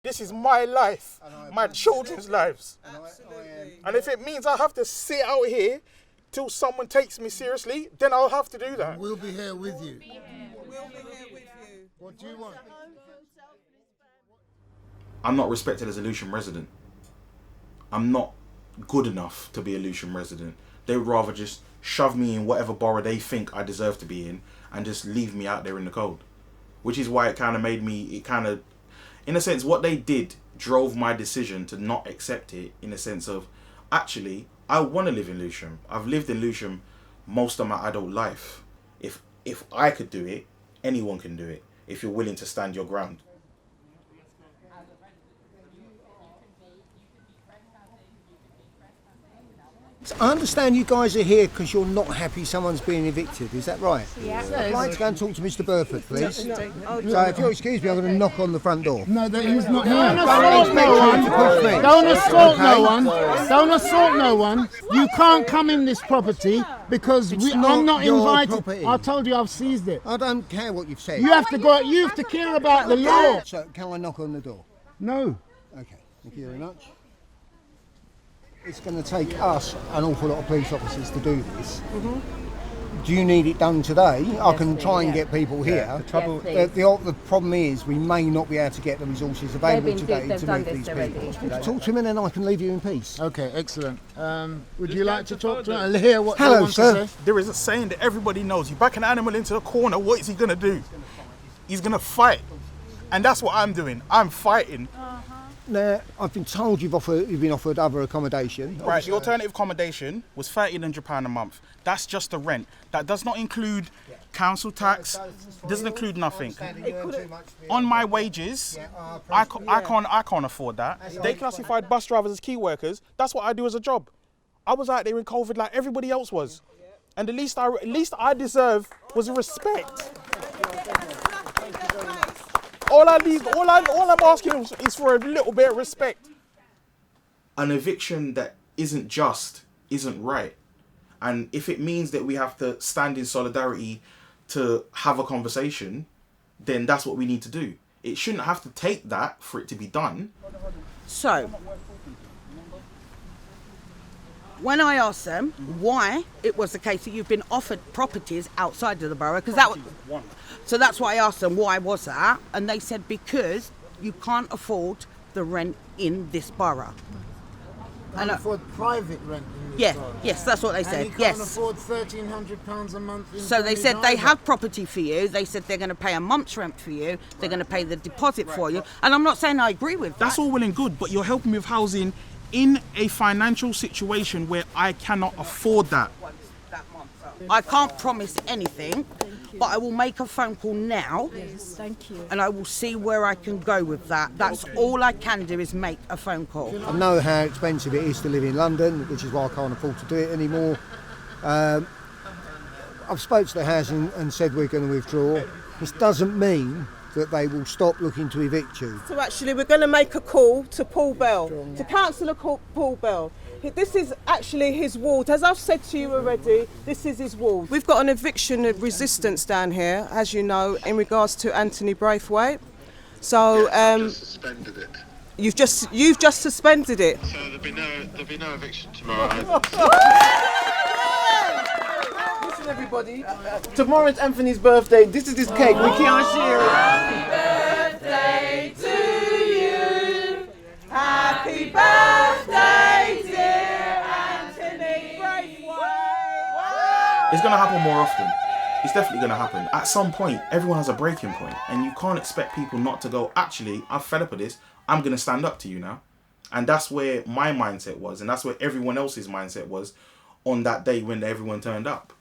This is my life, my children's lives. And if it means I have to sit out here till someone takes me seriously, then I'll have to do that. We'll be here with you. We'll be here with you. What do you want? I'm not respected as a Lewisham resident. I'm not good enough to be a Lewisham resident. They would rather just shove me in whatever borough they think I deserve to be in and just leave me out there in the cold. Which is why it kind of made me, in a sense, what they did drove my decision to not accept it, in a sense of, actually, I want to live in Lewisham. I've lived in Lewisham most of my adult life. If I could do it, anyone can do it, if you're willing to stand your ground. I understand you guys are here because you're not happy someone's being evicted, is that right? Yeah. I'd like to go and talk to Mr. Burford, please. So if you'll excuse me, I'm going to knock on the front door. No, that he's not here. Don't assault expect no you one. to push me. Don't assault no one. You can't come in this property because I'm not your invited. property. I told you I've seized it. I don't care what you've said. You have to go. You have to care about the law. So can I knock on the door? No. Okay, thank you very much. It's going to take us an awful lot of police officers to do this. Do you need it done today? I can try and get people here. The problem is we may not be able to get the resources available today to move these people. Talk to him and then I can leave you in peace. Okay, excellent. Would you like to talk to him? Hear what Hello, they want sir. to say? There is a saying that everybody knows. You back an animal into a corner, what is he going to do? He's going to fight. And that's what I'm doing. I'm fighting. Now, I've been told you've been offered other accommodation. Right, the alternative accommodation was £1,300 a month. That's just the rent. That does not include council tax, doesn't include nothing. On my wages, I can't afford that. They classified bus drivers as key workers. That's what I do as a job. I was out there in COVID like everybody else was. And the least I deserve was respect. All I'm asking is for a little bit of respect. An eviction that isn't just isn't right. And if it means that we have to stand in solidarity to have a conversation, then that's what we need to do. It shouldn't have to take that for it to be done. So, when I asked them why it was the case that you've been offered properties outside of the borough, because that's why I asked them why was that, and they said because you can't afford the rent in this borough. Can't afford private rent in this borough. Yes, that's what they said. And you can't afford £1,300 a month. So they said they have property for you. They said they're going to pay a month's rent for you. They're going to pay the deposit for you. And I'm not saying I agree with that. That's all well and good, but you're helping me with housing in a financial situation where I cannot afford that. I can't promise anything, but I will make a phone call now. Yes, thank you. And I will see where I can go with that. That's all I can do is make a phone call. I know how expensive it is to live in London, which is why I can't afford to do it anymore. I've spoke to the housing and said we're going to withdraw. This doesn't mean that they will stop looking to evict you. So actually we're going to make a call to Paul Bell, to Councillor Paul Bell. This is actually his ward. As I've said to you already, this is his ward. We've got an eviction resistance down here, as you know, in regards to Anthony Braithwaite. So I've just suspended it. you've just suspended it. So there'll be no eviction tomorrow. Listen everybody, tomorrow's Anthony's birthday. This is his cake. We can't share it. Happy birthday to you. Happy birthday, dear Anthony Braithwaite. It's going to happen more often. It's definitely going to happen. At some point, everyone has a breaking point, and you can't expect people not to go, actually, I'm fed up with this. I'm going to stand up to you now. And that's where my mindset was, and that's where everyone else's mindset was on that day when everyone turned up.